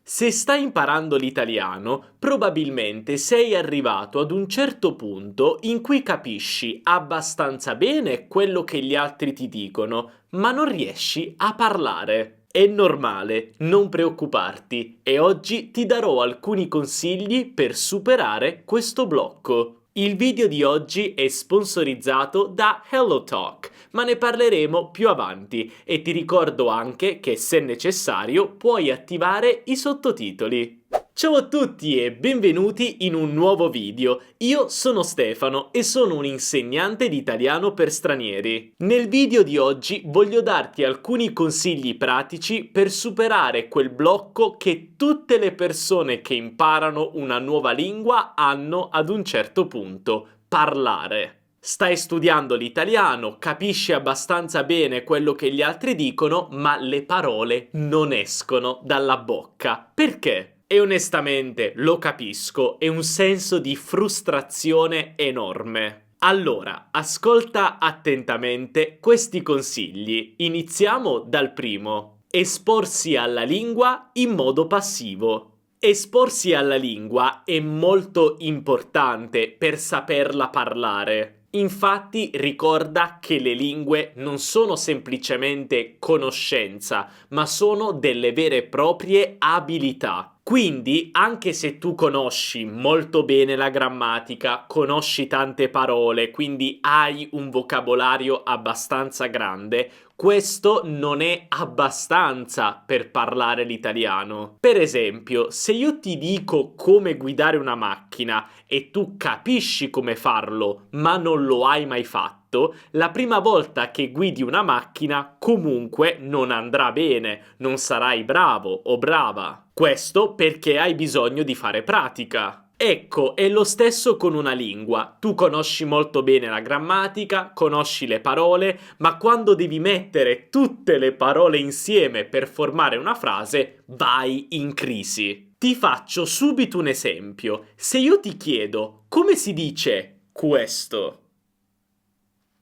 Se stai imparando l'italiano, probabilmente sei arrivato ad un certo punto in cui capisci abbastanza bene quello che gli altri ti dicono, ma non riesci a parlare. È normale, non preoccuparti, e oggi ti darò alcuni consigli per superare questo blocco. Il video di oggi è sponsorizzato da HelloTalk, ma ne parleremo più avanti e ti ricordo anche che se necessario puoi attivare i sottotitoli. Ciao a tutti e benvenuti in un nuovo video. Io sono Stefano e sono un insegnante di italiano per stranieri. Nel video di oggi voglio darti alcuni consigli pratici per superare quel blocco che tutte le persone che imparano una nuova lingua hanno ad un certo punto: parlare. Stai studiando l'italiano, capisci abbastanza bene quello che gli altri dicono, ma le parole non escono dalla bocca. Perché? E onestamente lo capisco, è un senso di frustrazione enorme. Allora, ascolta attentamente questi consigli. Iniziamo dal primo. Esporsi alla lingua in modo passivo. Esporsi alla lingua è molto importante per saperla parlare. Infatti ricorda che le lingue non sono semplicemente conoscenza, ma sono delle vere e proprie abilità. Quindi, anche se tu conosci molto bene la grammatica, conosci tante parole, quindi hai un vocabolario abbastanza grande, questo non è abbastanza per parlare l'italiano. Per esempio, se io ti dico come guidare una macchina e tu capisci come farlo, ma non lo hai mai fatto, la prima volta che guidi una macchina comunque non andrà bene, non sarai bravo o brava. Questo perché hai bisogno di fare pratica. Ecco, è lo stesso con una lingua. Tu conosci molto bene la grammatica, conosci le parole, ma quando devi mettere tutte le parole insieme per formare una frase, vai in crisi. Ti faccio subito un esempio. Se io ti chiedo come si dice questo,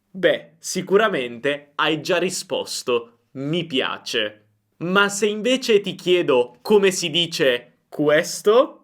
beh, sicuramente hai già risposto: mi piace. Ma se invece ti chiedo come si dice questo,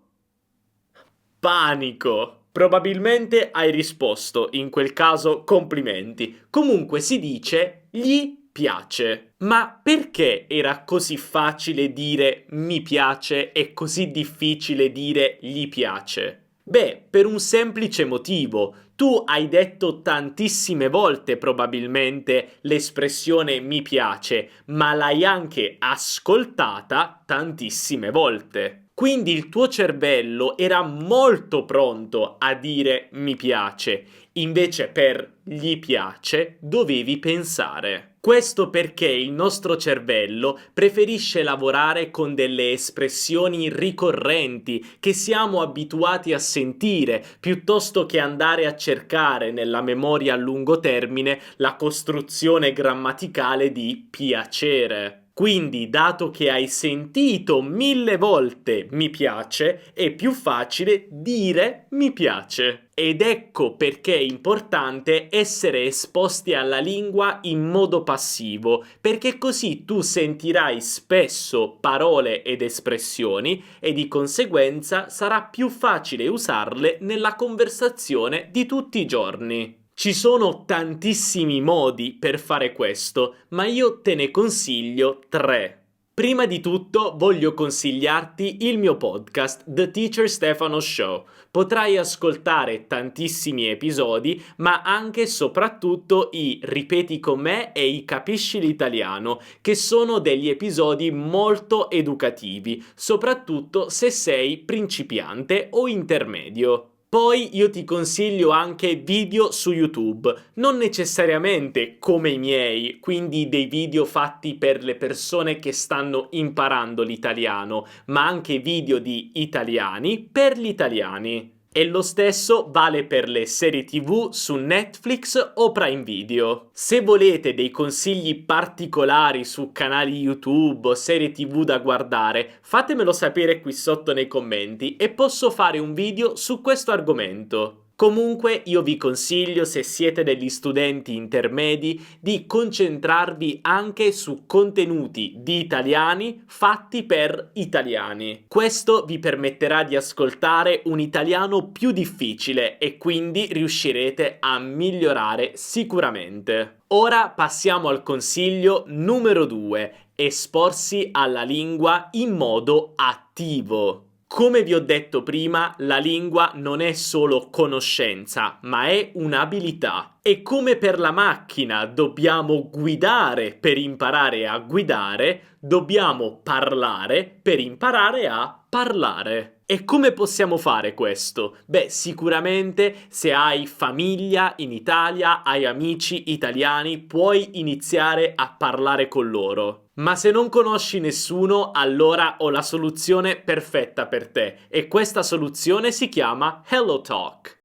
panico! Probabilmente hai risposto, in quel caso complimenti. Comunque si dice gli piace. Ma perché era così facile dire mi piace e così difficile dire gli piace? Beh, per un semplice motivo. Tu hai detto tantissime volte probabilmente l'espressione mi piace, ma l'hai anche ascoltata tantissime volte. Quindi il tuo cervello era molto pronto a dire mi piace, invece per gli piace dovevi pensare. Questo perché il nostro cervello preferisce lavorare con delle espressioni ricorrenti che siamo abituati a sentire, piuttosto che andare a cercare nella memoria a lungo termine la costruzione grammaticale di piacere. Quindi, dato che hai sentito 1000 volte mi piace, è più facile dire mi piace. Ed ecco perché è importante essere esposti alla lingua in modo passivo, perché così tu sentirai spesso parole ed espressioni e di conseguenza sarà più facile usarle nella conversazione di tutti i giorni. Ci sono tantissimi modi per fare questo, ma io te ne consiglio 3. Prima di tutto voglio consigliarti il mio podcast The Teacher Stefano Show. Potrai ascoltare tantissimi episodi, ma anche e soprattutto i Ripeti con me e i Capisci l'italiano, che sono degli episodi molto educativi, soprattutto se sei principiante o intermedio. Poi io ti consiglio anche video su YouTube, non necessariamente come i miei, quindi dei video fatti per le persone che stanno imparando l'italiano, ma anche video di italiani per gli italiani. E lo stesso vale per le serie TV su Netflix o Prime Video. Se volete dei consigli particolari su canali YouTube o serie TV da guardare, fatemelo sapere qui sotto nei commenti e posso fare un video su questo argomento. Comunque io vi consiglio, se siete degli studenti intermedi, di concentrarvi anche su contenuti di italiani fatti per italiani. Questo vi permetterà di ascoltare un italiano più difficile e quindi riuscirete a migliorare sicuramente. Ora passiamo al consiglio numero 2: esporsi alla lingua in modo attivo. Come vi ho detto prima, la lingua non è solo conoscenza, ma è un'abilità. E come per la macchina dobbiamo guidare per imparare a guidare, dobbiamo parlare per imparare a parlare. E come possiamo fare questo? Beh, sicuramente se hai famiglia in Italia, hai amici italiani, puoi iniziare a parlare con loro. Ma se non conosci nessuno, allora ho la soluzione perfetta per te, e questa soluzione si chiama HelloTalk.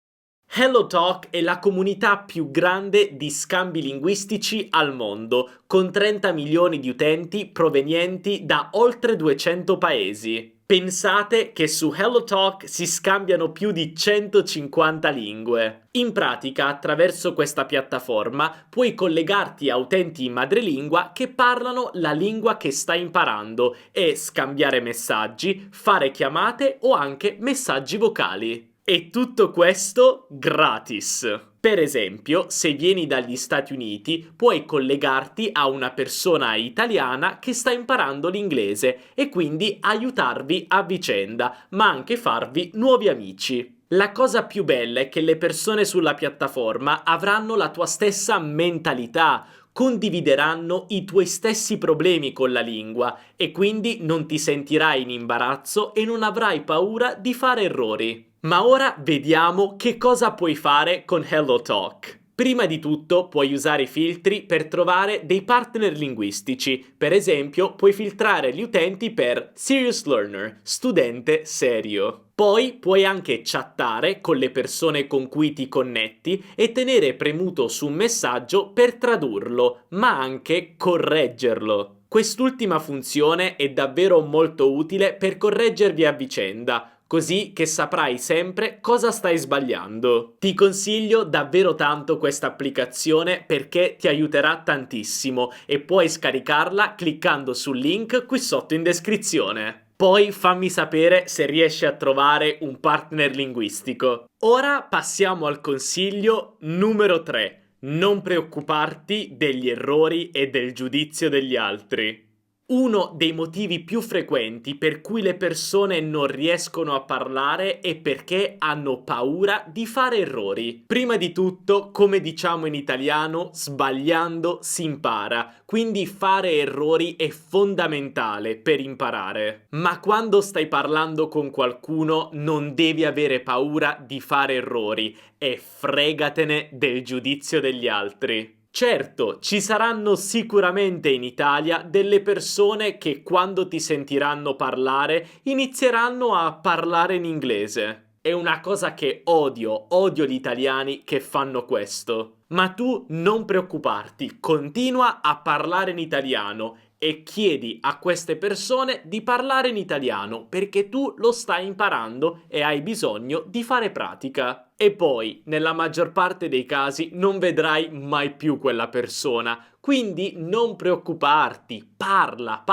HelloTalk è la comunità più grande di scambi linguistici al mondo, con 30 milioni di utenti provenienti da oltre 200 paesi. Pensate che su HelloTalk si scambiano più di 150 lingue. In pratica, attraverso questa piattaforma, puoi collegarti a utenti in madrelingua che parlano la lingua che stai imparando e scambiare messaggi, fare chiamate o anche messaggi vocali. E tutto questo gratis. Per esempio, se vieni dagli Stati Uniti, puoi collegarti a una persona italiana che sta imparando l'inglese e quindi aiutarvi a vicenda, ma anche farvi nuovi amici. La cosa più bella è che le persone sulla piattaforma avranno la tua stessa mentalità, condivideranno i tuoi stessi problemi con la lingua e quindi non ti sentirai in imbarazzo e non avrai paura di fare errori. Ma ora vediamo che cosa puoi fare con HelloTalk. Prima di tutto puoi usare i filtri per trovare dei partner linguistici. Per esempio, puoi filtrare gli utenti per Serious Learner, studente serio. Poi puoi anche chattare con le persone con cui ti connetti e tenere premuto su un messaggio per tradurlo, ma anche correggerlo. Quest'ultima funzione è davvero molto utile per correggervi a vicenda, così che saprai sempre cosa stai sbagliando. Ti consiglio davvero tanto questa applicazione perché ti aiuterà tantissimo e puoi scaricarla cliccando sul link qui sotto in descrizione. Poi fammi sapere se riesci a trovare un partner linguistico. Ora passiamo al consiglio numero 3. Non preoccuparti degli errori e del giudizio degli altri. Uno dei motivi più frequenti per cui le persone non riescono a parlare è perché hanno paura di fare errori. Prima di tutto, come diciamo in italiano, sbagliando si impara, quindi fare errori è fondamentale per imparare. Ma quando stai parlando con qualcuno non devi avere paura di fare errori e fregatene del giudizio degli altri. Certo, ci saranno sicuramente in Italia delle persone che quando ti sentiranno parlare inizieranno a parlare in inglese. È una cosa che odio gli italiani che fanno questo. Ma tu non preoccuparti, continua a parlare in italiano e chiedi a queste persone di parlare in italiano perché tu lo stai imparando e hai bisogno di fare pratica. E poi, nella maggior parte dei casi, non vedrai mai più quella persona, quindi non preoccuparti, parla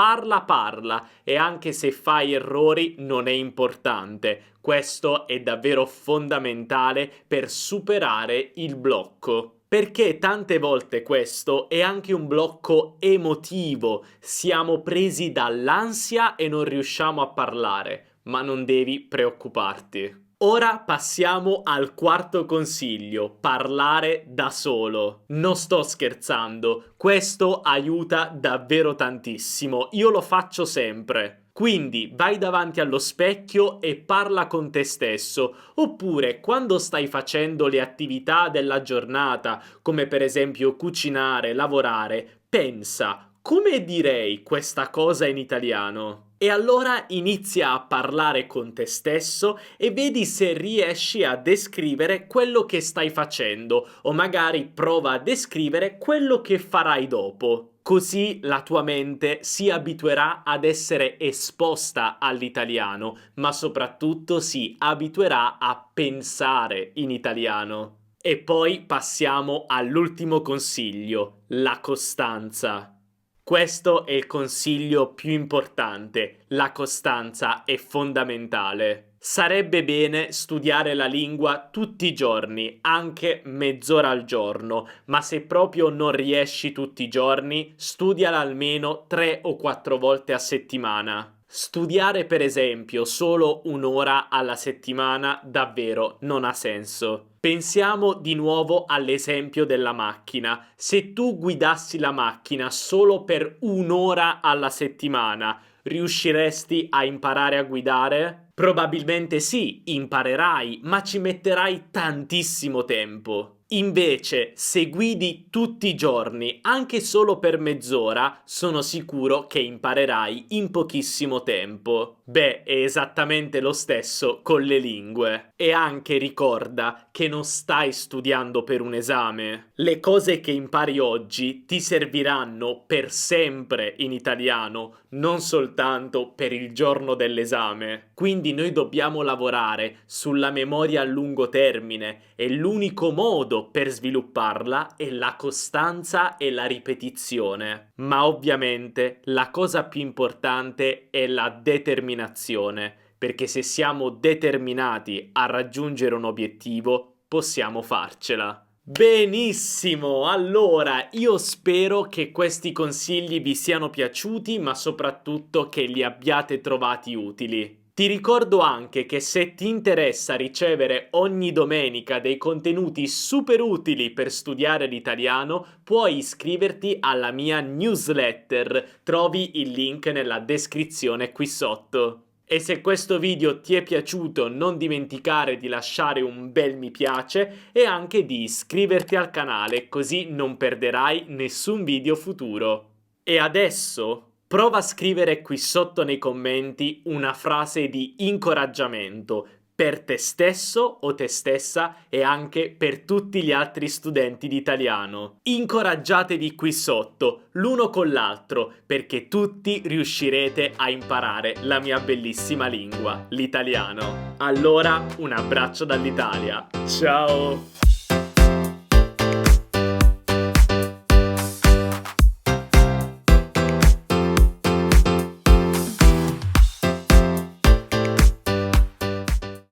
e anche se fai errori non è importante. Questo è davvero fondamentale per superare il blocco. Perché tante volte questo è anche un blocco emotivo, siamo presi dall'ansia e non riusciamo a parlare, ma non devi preoccuparti. Ora passiamo al quarto consiglio: parlare da solo. Non sto scherzando, questo aiuta davvero tantissimo, io lo faccio sempre. Quindi vai davanti allo specchio e parla con te stesso, oppure quando stai facendo le attività della giornata, come per esempio cucinare, lavorare, pensa: come direi questa cosa in italiano? E allora inizia a parlare con te stesso e vedi se riesci a descrivere quello che stai facendo o magari prova a descrivere quello che farai dopo. Così la tua mente si abituerà ad essere esposta all'italiano, ma soprattutto si abituerà a pensare in italiano. E poi passiamo all'ultimo consiglio, la costanza. Questo è il consiglio più importante, la costanza è fondamentale. Sarebbe bene studiare la lingua tutti i giorni, anche mezz'ora al giorno, ma se proprio non riesci tutti i giorni, studiala almeno 3 o 4 volte a settimana. Studiare per esempio solo un'ora alla settimana davvero non ha senso. Pensiamo di nuovo all'esempio della macchina. Se tu guidassi la macchina solo per un'ora alla settimana, riusciresti a imparare a guidare? Probabilmente sì, imparerai, ma ci metterai tantissimo tempo. Invece, se guidi tutti i giorni, anche solo per mezz'ora, sono sicuro che imparerai in pochissimo tempo. Beh, è esattamente lo stesso con le lingue. E anche ricorda che non stai studiando per un esame. Le cose che impari oggi ti serviranno per sempre in italiano, non soltanto per il giorno dell'esame. Quindi noi dobbiamo lavorare sulla memoria a lungo termine e l'unico modo per svilupparla è la costanza e la ripetizione. Ma ovviamente la cosa più importante è la determinazione, perché se siamo determinati a raggiungere un obiettivo, possiamo farcela. Benissimo, allora io spero che questi consigli vi siano piaciuti, ma soprattutto che li abbiate trovati utili. Ti ricordo anche che se ti interessa ricevere ogni domenica dei contenuti super utili per studiare l'italiano, puoi iscriverti alla mia newsletter. Trovi il link nella descrizione qui sotto. E se questo video ti è piaciuto, non dimenticare di lasciare un bel mi piace e anche di iscriverti al canale, così non perderai nessun video futuro. E adesso prova a scrivere qui sotto nei commenti una frase di incoraggiamento per te stesso o te stessa e anche per tutti gli altri studenti di italiano. Incoraggiatevi qui sotto, l'uno con l'altro, perché tutti riuscirete a imparare la mia bellissima lingua, l'italiano. Allora, un abbraccio dall'Italia. Ciao!